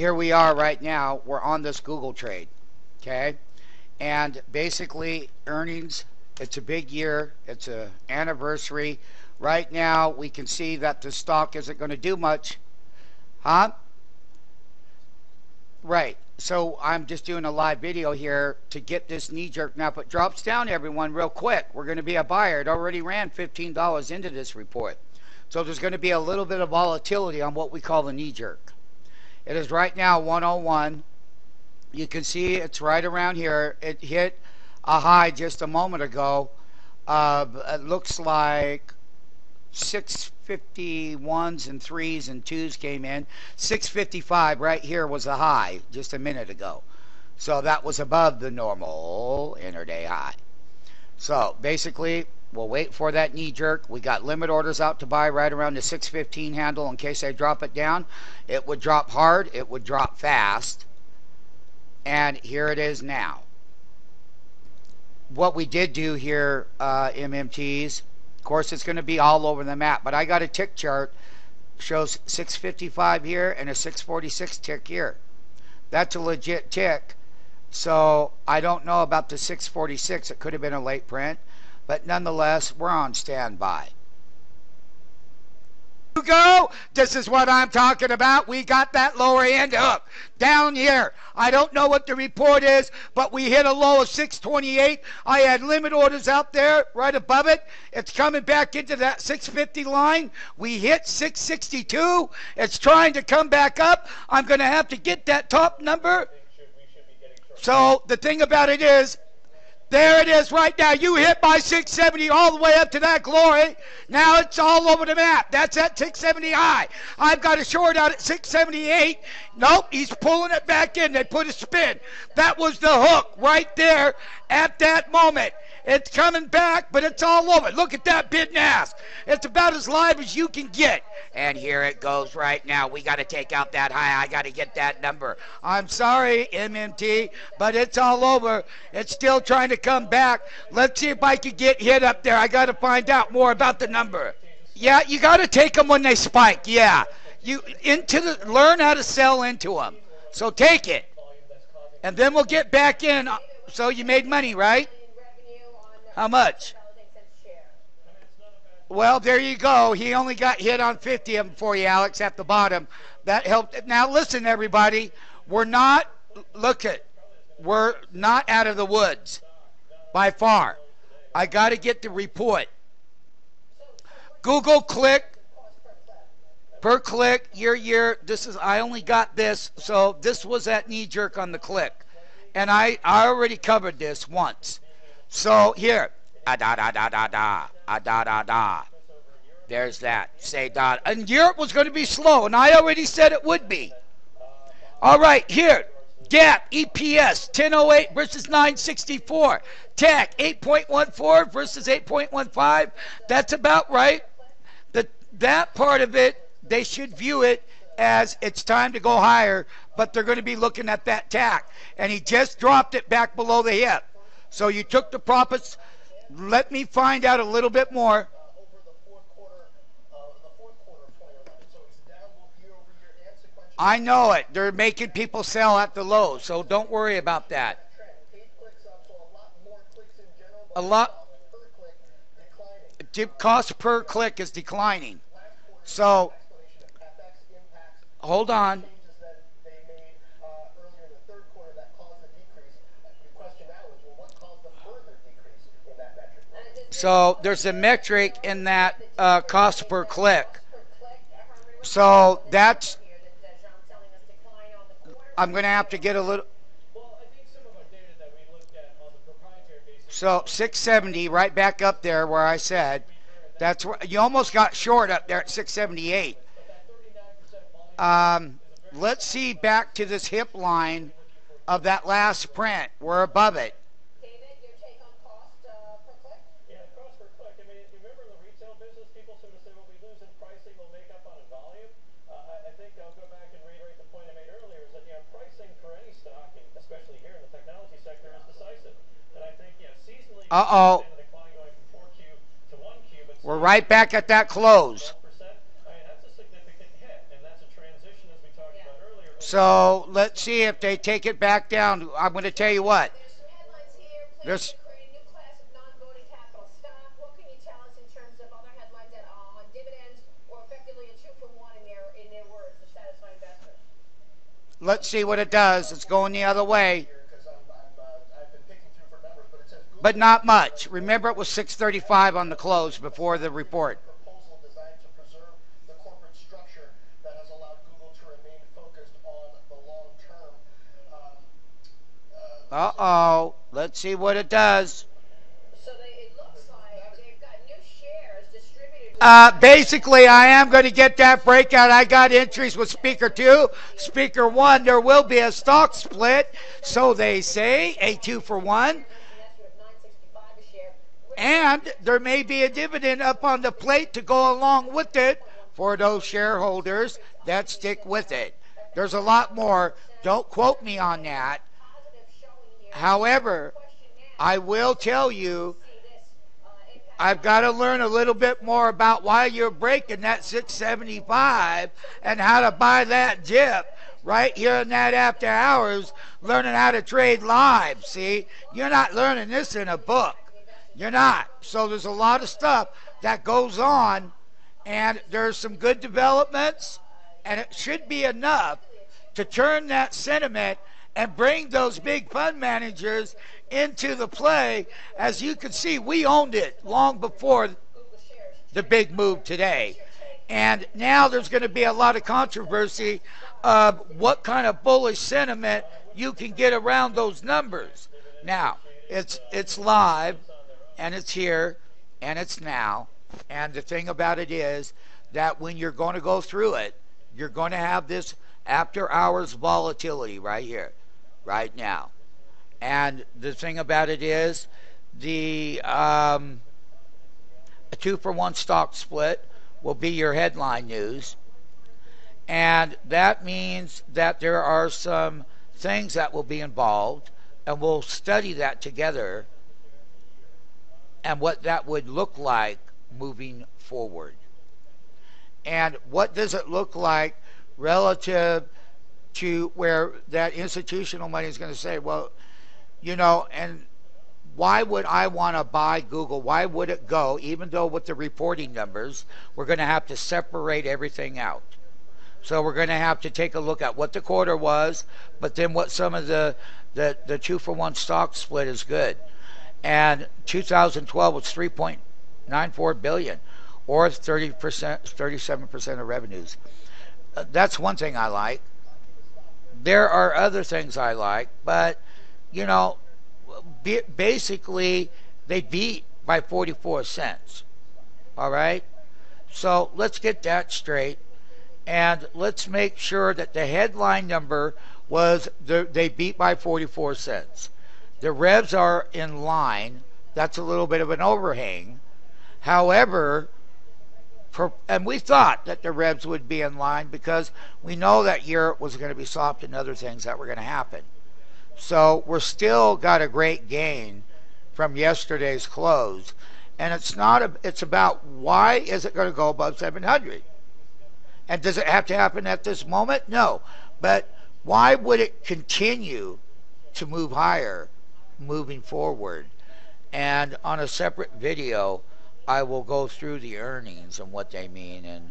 here we are right now. We're on this Google trade, okay? And basically, earnings, it's a big year. It's an anniversary. Right now, we can see that the stock isn't going to do much. Huh? Right. So I'm just doing a live video here to get this knee jerk. Now, if it drops down, everyone, real quick, we're going to be a buyer. It already ran $15 into this report. So there's going to be a little bit of volatility on what we call the knee jerk. It is right now 101. You can see it's right around here. It hit a high just a moment ago. It looks like 651s and 3s and 2s came in. 655 right here was the high just a minute ago. So that was above the normal intraday high. So basically, we'll wait for that knee jerk. We got limit orders out to buy right around the 615 handle in case they drop it down. It would drop hard. It would drop fast. And here it is now. What we did do here, MMTs, of course, it's going to be all over the map. But I got a tick chart. Shows 655 here and a 646 tick here. That's a legit tick. So I don't know about the 646. It could have been a late print. But nonetheless, we're on standby. You go. This is what I'm talking about. We got that lower end up down here. I don't know what the report is, but we hit a low of 628. I had limit orders out there right above it. It's coming back into that 650 line. We hit 662. It's trying to come back up. I'm going to have to get that top number. So the thing about it is, there it is right now. You hit my 670 all the way up to that glory. Now it's all over the map. That's at 670 high. I've got a short out at 678. Nope, he's pulling it back in. They put a spin. That was the hook right there at that moment. It's coming back, but it's all over. Look at that bid and ask. It's about as live as you can get. And here it goes right now. We got to take out that high. I got to get that number. I'm sorry, MMT, but it's all over. It's still trying to come back. Let's see if I can get hit up there. I got to find out more about the number. Yeah, you got to take them when they spike. Yeah. Learn how to sell into them. So take it. And then we'll get back in. So you made money, right? How much? Well, there you go. He only got hit on 50 of them for you, Alex, at the bottom. That helped. Now, listen, everybody. We're not out of the woods by far. I got to get the report. Google click, per click, year. I only got this, so this was that knee jerk on the click. And I already covered this once. So here, there's that. Say dot. And Europe was going to be slow, and I already said it would be. All right, here, Gap EPS 1008 versus 964. Tech 8.14 versus 8.15. That's about right. That part of it, they should view it as it's time to go higher, but they're going to be looking at that tack. And he just dropped it back below the hip. So you took the profits. Let me find out a little bit more. I know it. They're making people sell at the low, so don't worry about that. A lot. Cost per click is declining. So, hold on. So there's a metric in that cost per click. So that's, I'm going to have to get a little. So 670 right back up there where I said. That's where you almost got short up there at 678. Let's see back to this hip line of that last print. We're above it. Uh-oh. We're right back at that close. So let's see if they take it back down. I'm going to tell you what. There's Let's see what it does. It's going the other way. But not much. Remember, it was 635 on the close before the report. Uh-oh. Let's see what it does. It looks like they've got new shares distributed. Basically, I am going to get that breakout. I got entries with Speaker 2. Speaker 1, there will be a stock split. So they say, a 2-for-1. And there may be a dividend up on the plate to go along with it for those shareholders that stick with it. There's a lot more. Don't quote me on that. However, I will tell you, I've got to learn a little bit more about why you're breaking that 675 and how to buy that dip right here in that after hours, learning how to trade live. See, you're not learning this in a book. You're not. So there's a lot of stuff that goes on, and there's some good developments, and it should be enough to turn that sentiment and bring those big fund managers into the play. As you can see, we owned it long before the big move today. And now there's going to be a lot of controversy of what kind of bullish sentiment you can get around those numbers. Now, it's live, and it's here, and it's now. And the thing about it is that when you're going to go through it, you're going to have this after hours volatility right here, right now. And the thing about it is a 2-for-1 stock split will be your headline news. And that means that there are some things that will be involved, and we'll study that together and what that would look like moving forward. And what does it look like relative to where that institutional money is going to say, well, you know, and why would I want to buy Google? Why would it go? Even though with the reporting numbers, we're going to have to separate everything out. So we're going to have to take a look at what the quarter was, but then what some of the 2-for-1 stock split is good. And 2012 was $3.94 billion, or 30%, 37% of revenues. That's one thing I like. There are other things I like, but you know, basically they beat by 44 cents. All right? So let's get that straight, and let's make sure that the headline number was they beat by 44 cents. The revs are in line. That's a little bit of an overhang. However, and we thought that the revs would be in line because we know that Europe was going to be soft and other things that were going to happen. So we're still got a great gain from yesterday's close. And it's about why is it going to go above 700? And does it have to happen at this moment? No. But why would it continue to move higher moving forward? And on a separate video, I will go through the earnings and what they mean and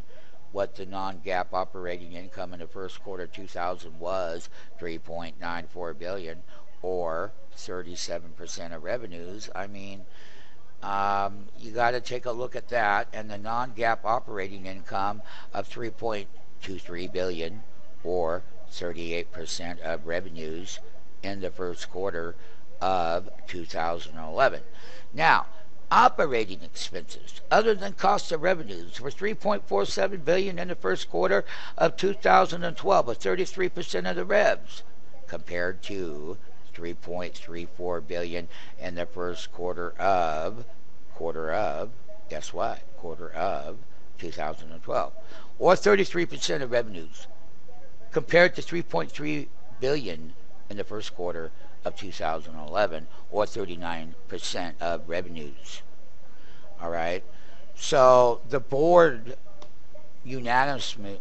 what the non-GAAP operating income in the first quarter 2000 was, $3.94 billion, or 37% of revenues. I mean, you got to take a look at that. And the non-GAAP operating income of $3.23 billion, or 38% of revenues in the first quarter of 2011. Now, operating expenses other than cost of revenues were $3.47 billion in the first quarter of 2012, or 33% of the revs, compared to $3.34 billion in the first quarter of guess what? Quarter of 2012, or 33% of revenues, compared to $3.3 billion in the first quarter of 2011, or 39% of revenues. All right. So the board unanimously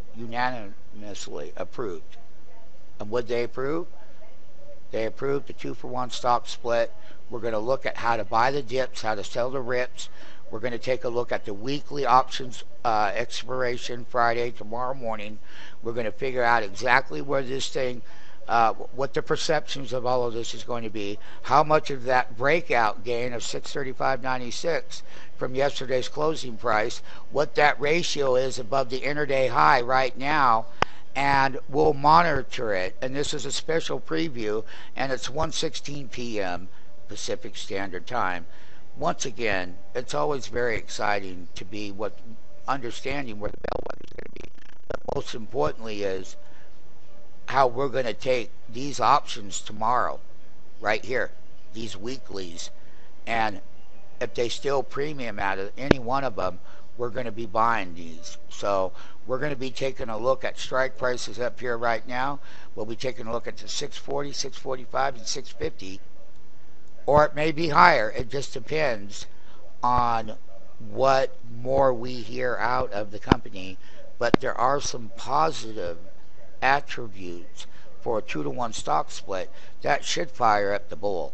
approved And what they approve? They approved the 2-for-1 stock split. We're going to look at how to buy the dips, how to sell the rips. We're going to take a look at the weekly options expiration Friday, tomorrow morning. We're going to figure out exactly where this thing, what the perceptions of all of this is going to be, how much of that breakout gain of 635.96 from yesterday's closing price, what that ratio is above the intraday high right now, and we'll monitor it. And this is a special preview, and it's 1:16 p.m. Pacific Standard Time. Once again, it's always very exciting to be understanding where the bellwether is going to be. But most importantly is how we're going to take these options tomorrow, right here, these weeklies, and if they still premium out of any one of them, we're going to be buying these. So we're going to be taking a look at strike prices up here right now. We'll be taking a look at the 640, 645, and 650. Or it may be higher. It just depends on what more we hear out of the company. But there are some positive attributes for a 2-to-1 stock split that should fire up the bull.